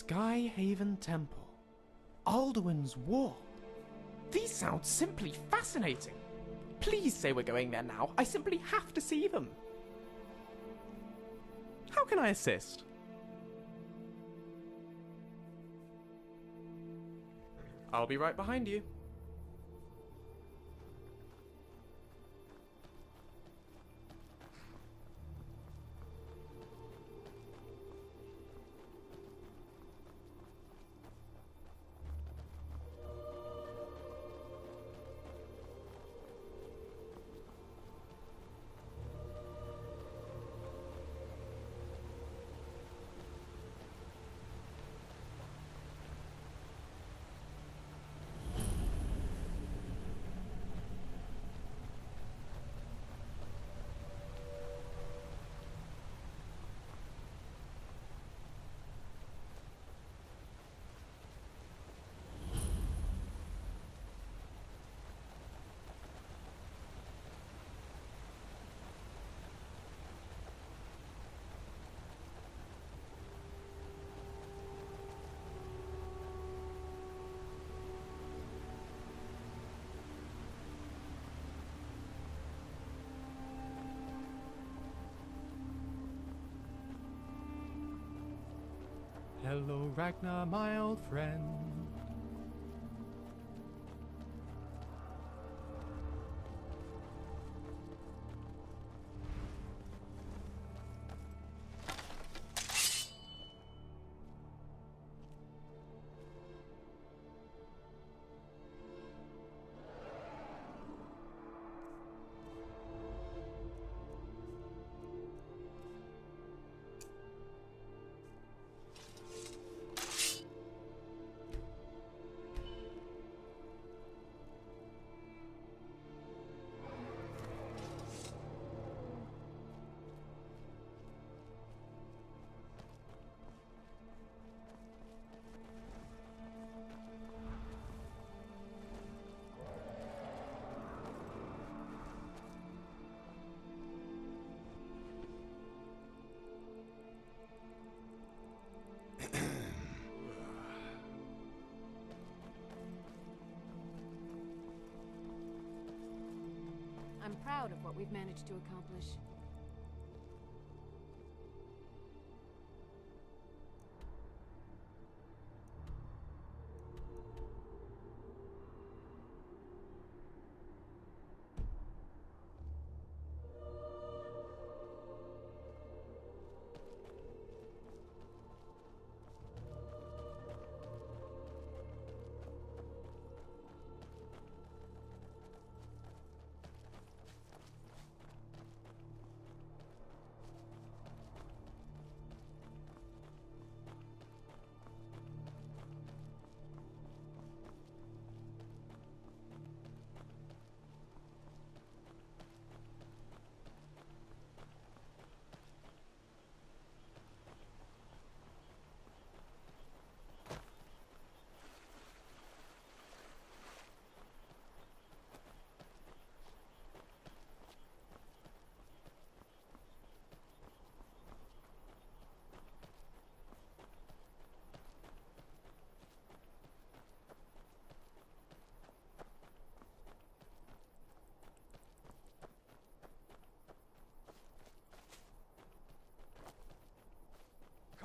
Skyhaven Temple. Alduin's Wall. These sound simply fascinating. Please say we're going there now. I simply have to see them. How can I assist? I'll be right behind you. Hello, Ragnar, my old friend. I'm proud of what we've managed to accomplish.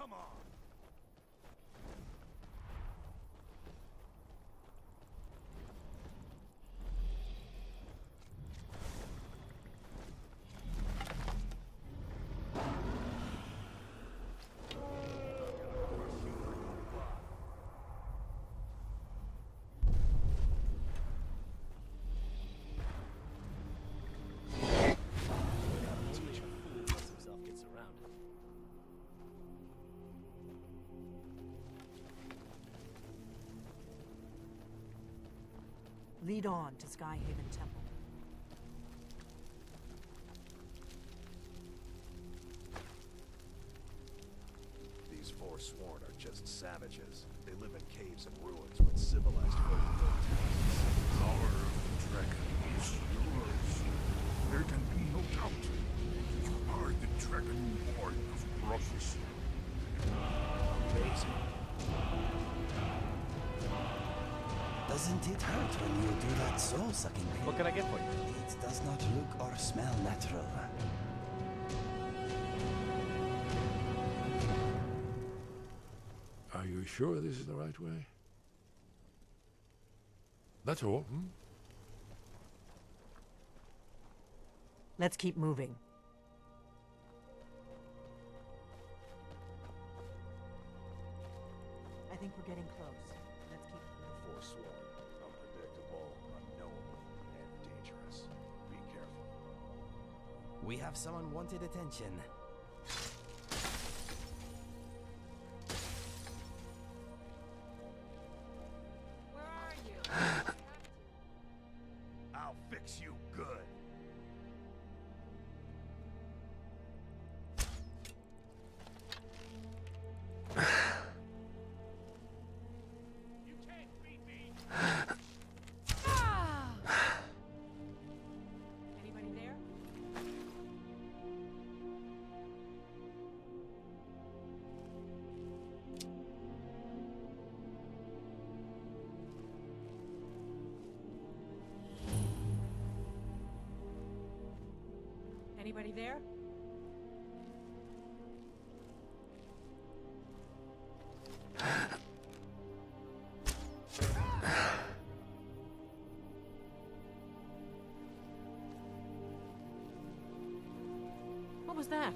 Come on! Lead on to Skyhaven Temple. These Forsworn are just savages. They live in caves and ruins when civilized folk built towns. Power of the dragon is yours. There can be no doubt. You are the dragonborn of prophecy. Amazing. Doesn't it hurt when you do that soul-sucking thing? What can I get for you? It does not look or smell natural. Are you sure this is the right way? That's all, hmm? Let's keep moving. I think we're getting close. Let's keep Forsworn, unpredictable, unknowable, and dangerous. Be careful. We have someone wanted attention. Where are you? I'll fix you good. You can't beat me. Anybody there? Anybody there? What was that?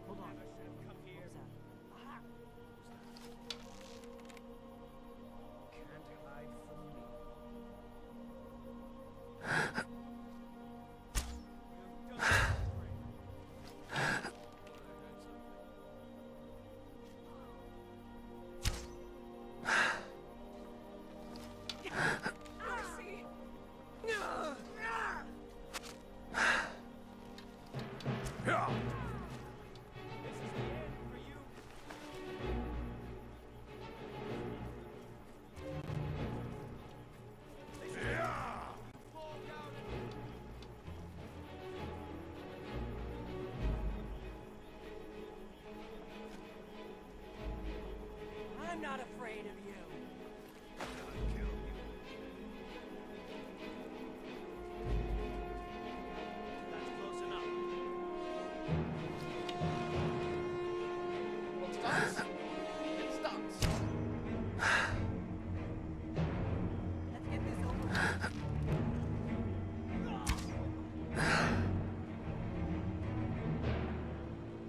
Hold on. What was that? Yeah. I'm not afraid of you. What's dance? It's dance. Let's get this over with.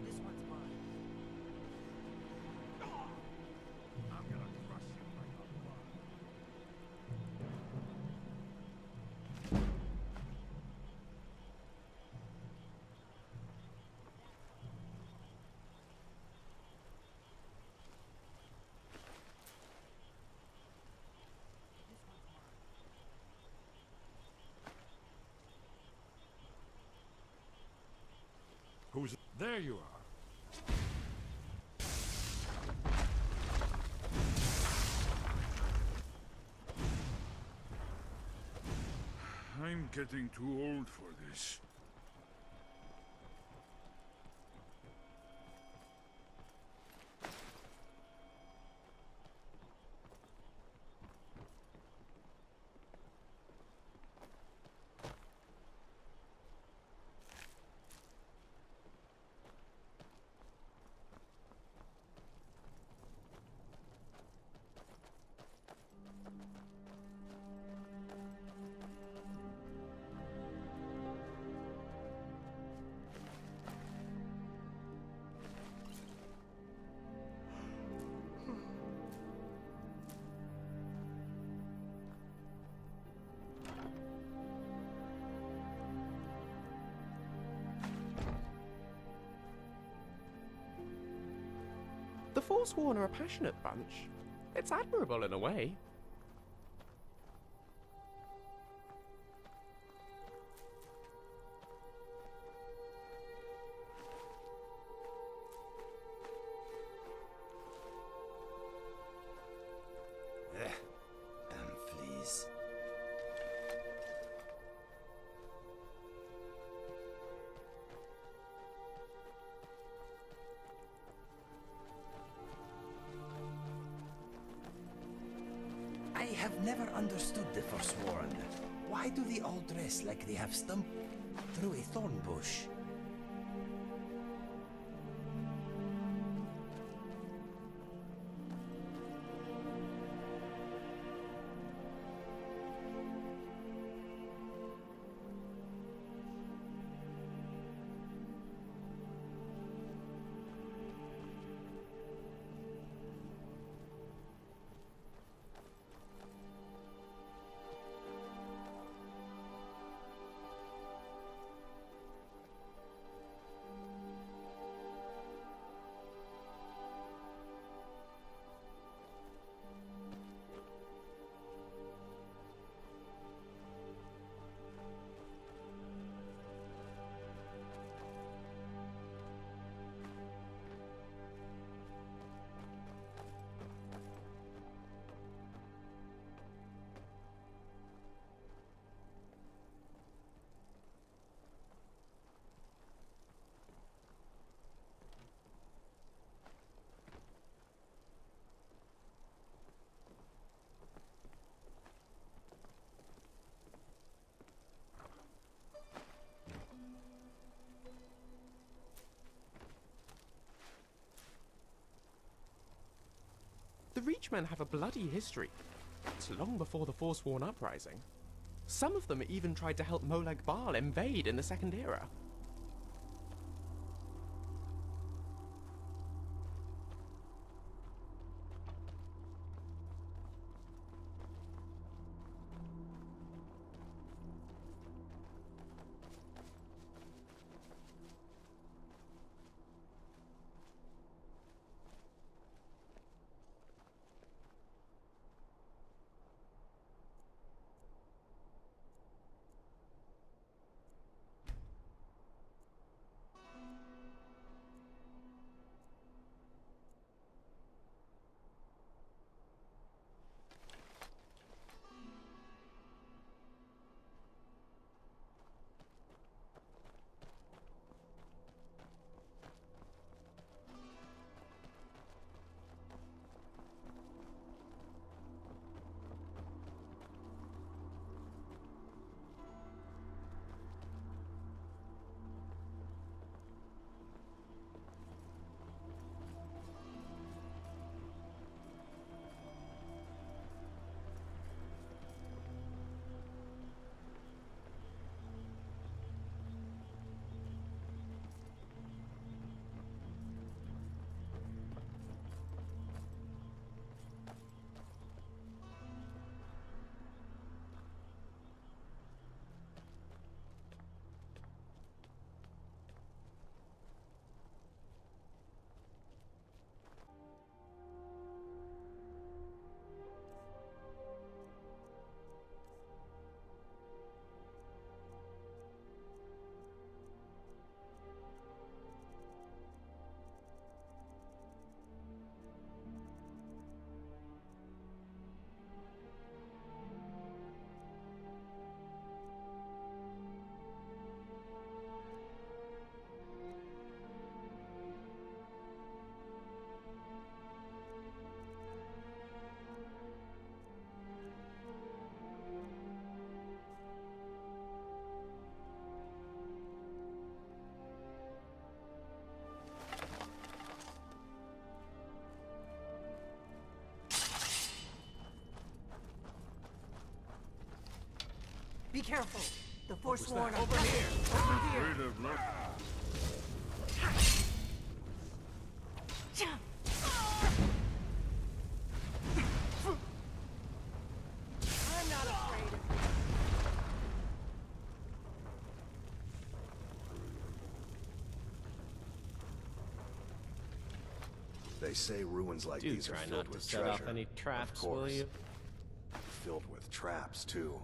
This one's mine. I'm gonna crush you like a bug. Who's there? You are. I'm getting too old for this. The Forsworn are a passionate bunch. It's admirable in a way. have never understood the Forsworn. Why do they all dress like they have stumped through a thorn bush? The Reachmen have a bloody history. It's long before the Forsworn uprising. Some of them even tried to help Molag Bal invade in the Second Era. Be careful. The Forsworn are Over here. over here. Afraid of luck. I'm not afraid of you. They say ruins like Do these are try filled not to with set treasure. off any traps, of course. will you? Filled with traps, too.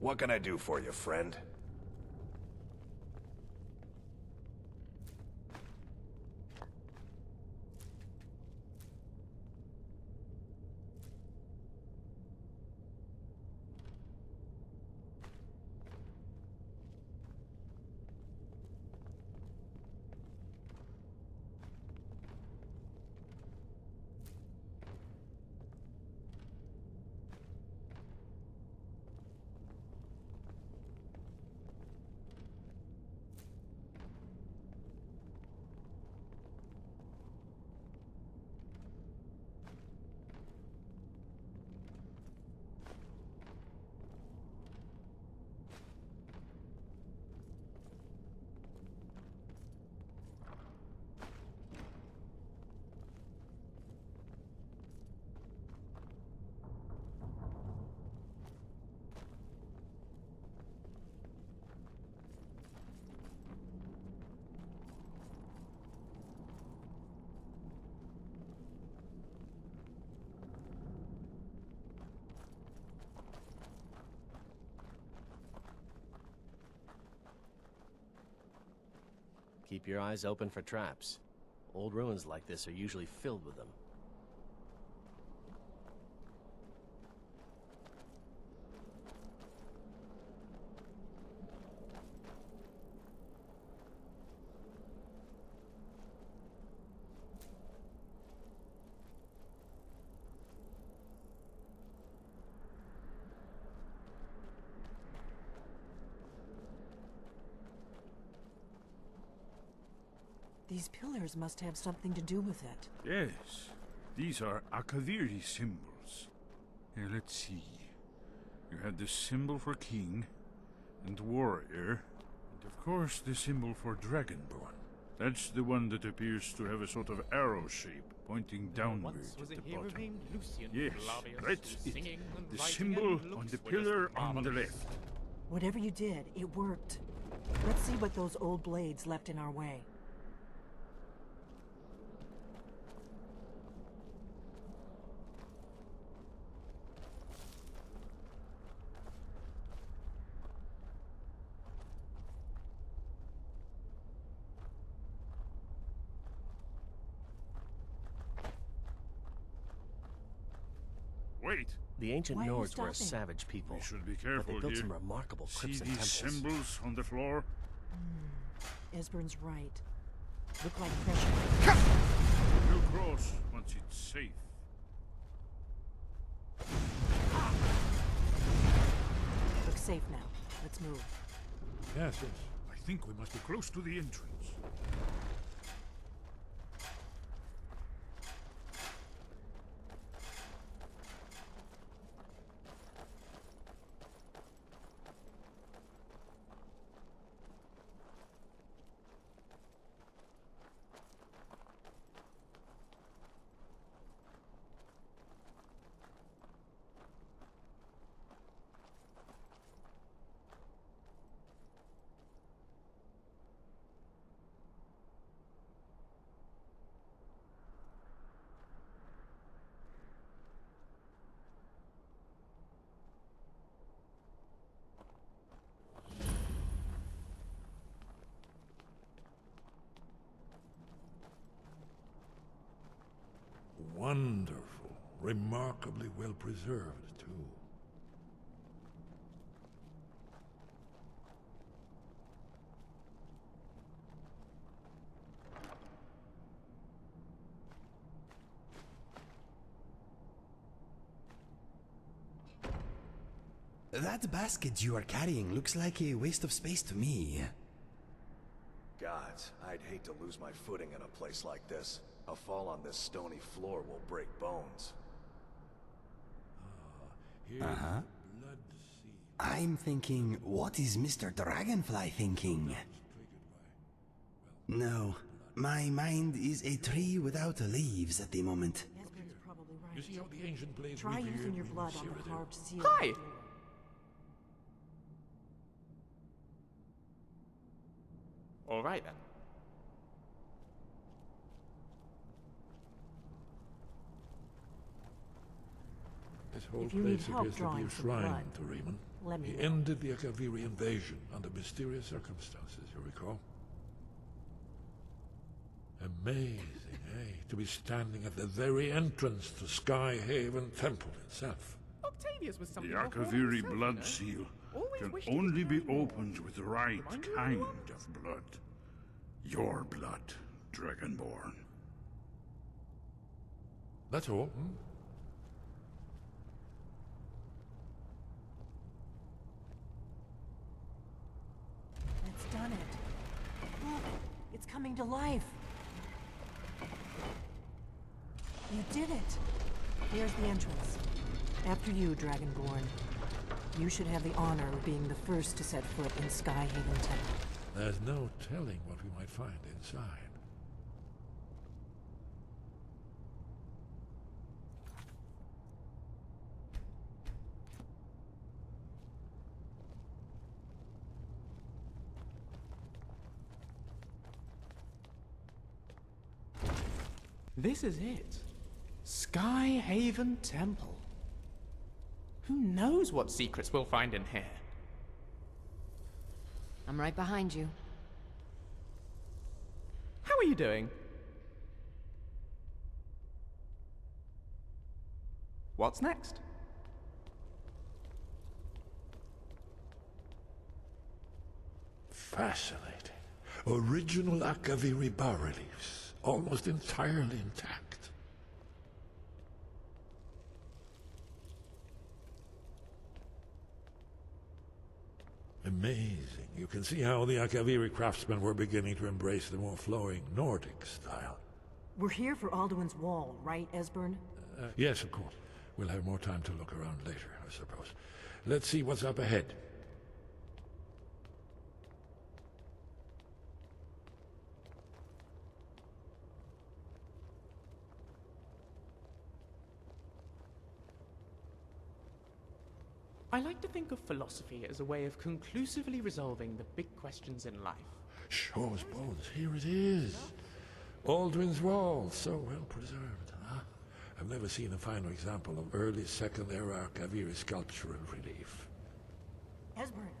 What can I do for you, friend? Keep your eyes open for traps. Old ruins like this are usually filled with them. These pillars must have something to do with it. Yes, these are Akaviri symbols. Here, let's see. You had the symbol for king and warrior, and of course the symbol for dragonborn. That's the one that appears to have a sort of arrow shape pointing downward Once was at a the hero bottom. named Lucien. Yes, Flavius, that's who was it. singing and The writing symbol and on looks the were pillar just on the marvelous. left. Whatever you did, it worked. Let's see what those old blades left in our way. Wait, The ancient Why are you Nords were a stopping? savage people, we should be but careful they built here. some remarkable See crypts and these temples. symbols on the floor? Esbern's right. Look like pressure. We'll cross once it's safe. Looks safe now. Let's move. Yes. I think we must be close to the entrance. Wonderful. Remarkably well preserved, too. That basket you are carrying looks like a waste of space to me. Gods, I'd hate to lose my footing in a place like this. A fall on this stony floor will break bones. Here's Uh-huh. the blood sea. I'm thinking, what is Mr. Dragonfly thinking? Triggered by No, my mind is a tree without leaves at the moment. Esbern's probably You right. see how the ancient blades Try revered using your when blood you on the seared carved seal. Hi! on the door. All right then. This whole If you need place help appears to be drawing a some shrine blood. to Raymond. Let me He know. ended the Akaviri invasion under mysterious circumstances, you recall? Amazing, eh? To be standing at the very entrance to Skyhaven Temple itself. Octavius was The something of a horde Akaviri himself, blood you know? seal Always can wished he could only be know more. opened with the right Remind you of kind anyone? of blood. Your blood, Dragonborn. That's all, hmm? It's done it. Look, it's coming to life. You did it. Here's the entrance. After you, Dragonborn. You should have the honor of being the first to set foot in Skyhaven Temple. There's no telling what we might find inside. This is it. Skyhaven Temple. Who knows what secrets we'll find in here? I'm right behind you. How are you doing? What's next? Fascinating. Original Akaviri bas-reliefs, almost entirely intact. Amazing. You can see how the Akaviri craftsmen were beginning to embrace the more flowing Nordic style. We're here for Alduin's wall, right, Esbern? Yes, of course. We'll have more time to look around later, I suppose. Let's see what's up ahead. I like to think of philosophy as a way of conclusively resolving the big questions in life. Shaw's bones, here it is. Alduin's wall, so well preserved, huh? I've never seen a finer example of early Second-era Akaviri sculptural relief. Esbern,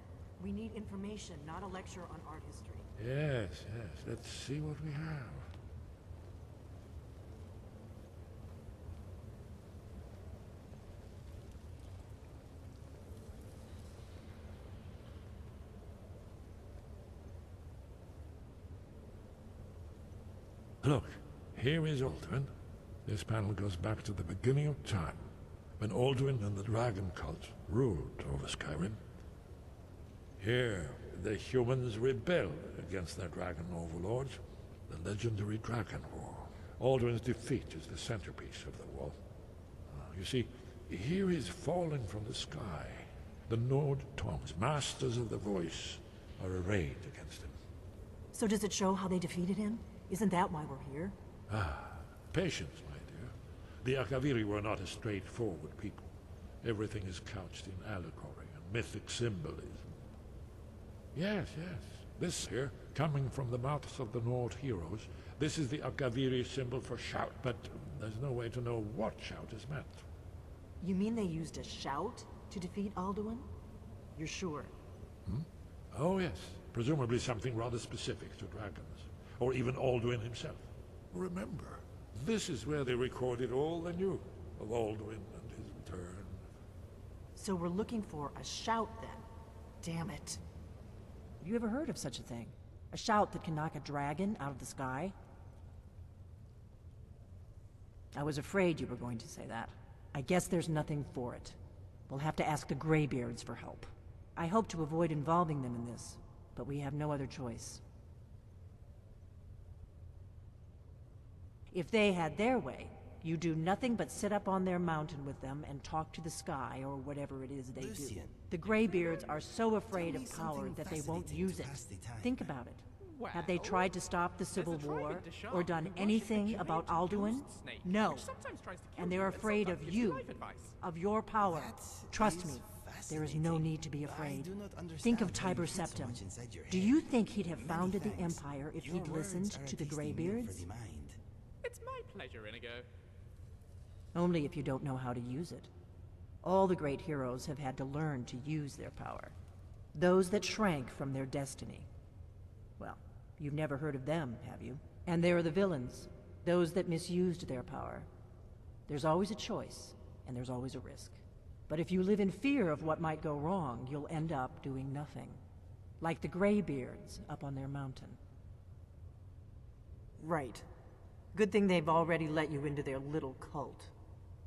we need information, not a lecture on art history. Yes, yes, let's see what we have. Look, here is Alduin. This panel goes back to the beginning of time, when Alduin and the dragon cult ruled over Skyrim. Here, the humans rebelled against their dragon overlords, the legendary Dragon War. Alduin's defeat is the centerpiece of the wall. You see, here he's falling from the sky. The Nord Tongs, masters of the voice, are arrayed against him. So does it show how they defeated him? Isn't that why we're here? Patience, my dear. The Akaviri were not a straightforward people. Everything is couched in allegory and mythic symbolism. Yes, yes. This here, coming from the mouths of the Nord heroes, this is the Akaviri symbol for shout, but there's no way to know what shout is meant. You mean they used a shout to defeat Alduin? You're sure? Oh yes, presumably something rather specific to dragons, or even Alduin himself. Remember, this is where they recorded all they knew of Alduin and his return. So we're looking for a shout then. Damn it. Have you ever heard of such a thing? A shout that can knock a dragon out of the sky? I was afraid you were going to say that. I guess there's nothing for it. We'll have to ask the Greybeards for help. I hope to avoid involving them in this, but we have no other choice. If they had their way, you do nothing but sit up on their mountain with them and talk to the sky or whatever it is they do. Lucien, The Greybeards are so afraid tell me of power something that they won't fascinating use to it. pass the time. Think about it. Have they Well, tried to stop the Civil there's a tribe War in Desham or done who worship anything a about giant Alduin? ghost snake, No. which sometimes tries to kill And you they're and afraid of sometimes gives you you, life advice. of your power. That Trust is me, there is no fascinating. need to be I afraid. do not Think of understand how you Tiber fit so Septim. much inside your Do head. you think he'd have Many founded the thanks. Empire if Your he'd words listened are a to the tasty meal Greybeards? for the mind. It's my pleasure, Inigo. Only if you don't know how to use it. All the great heroes have had to learn to use their power. Those that shrank from their destiny. Well, you've never heard of them, have you? And there are the villains, those that misused their power. There's always a choice, and there's always a risk. But if you live in fear of what might go wrong, you'll end up doing nothing. Like the Greybeards up on their mountain. Right. Good thing they've already let you into their little cult.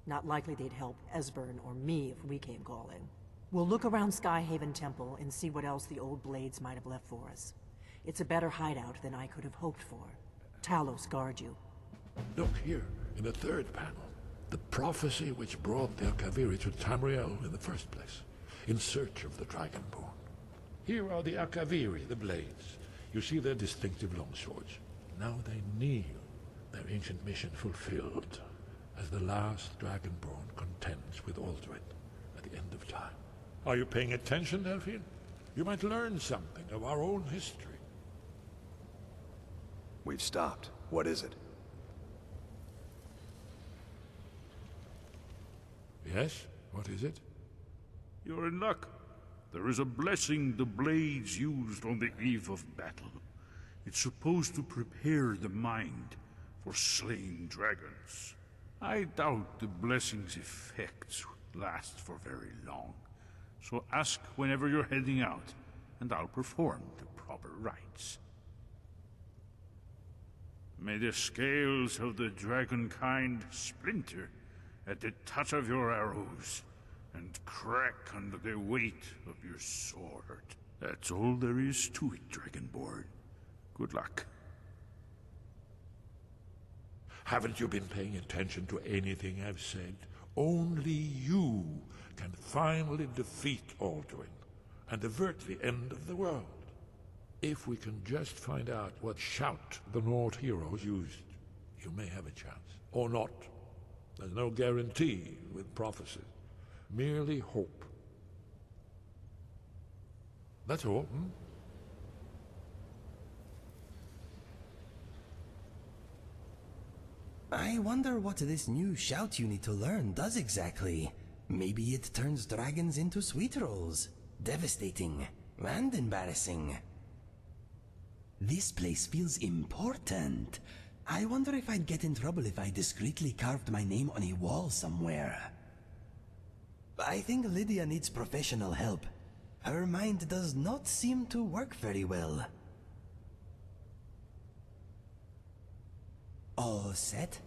Not likely they'd help Esbern or me if we came calling. We'll look around Skyhaven Temple and see what else the old blades might have left for us. It's a better hideout than I could have hoped for. Talos guard you. Look here, in the third panel. The prophecy which brought the Akaviri to Tamriel in the first place, in search of the Dragonborn. Here are the Akaviri, the blades. You see their distinctive longswords. Now they kneel, their ancient mission fulfilled, as the last Dragonborn contends with Alduin at the end of time. Are you paying attention, Delphine? You might learn something of our own history. We've stopped. What is it? Yes? What is it? You're in luck. There is a blessing the blades used on the eve of battle. It's supposed to prepare the mind for slaying dragons. I doubt the blessing's effects last for very long. So ask whenever you're heading out, and I'll perform the proper rites. May the scales of the dragonkind splinter at the touch of your arrows, and crack under the weight of your sword. That's all there is to it, Dragonborn. Good luck. Haven't you been paying attention to anything I've said? Only you can finally defeat Alduin and avert the end of the world. If we can just find out what shout the Nord heroes used, you may have a chance. Or not. There's no guarantee with prophecy. Merely hope. That's all, I wonder what this new shout you need to learn does exactly. Maybe it turns dragons into sweet rolls. Devastating and embarrassing. This place feels important. I wonder if I'd get in trouble if I discreetly carved my name on a wall somewhere. I think Lydia needs professional help. Her mind does not seem to work very well. All set?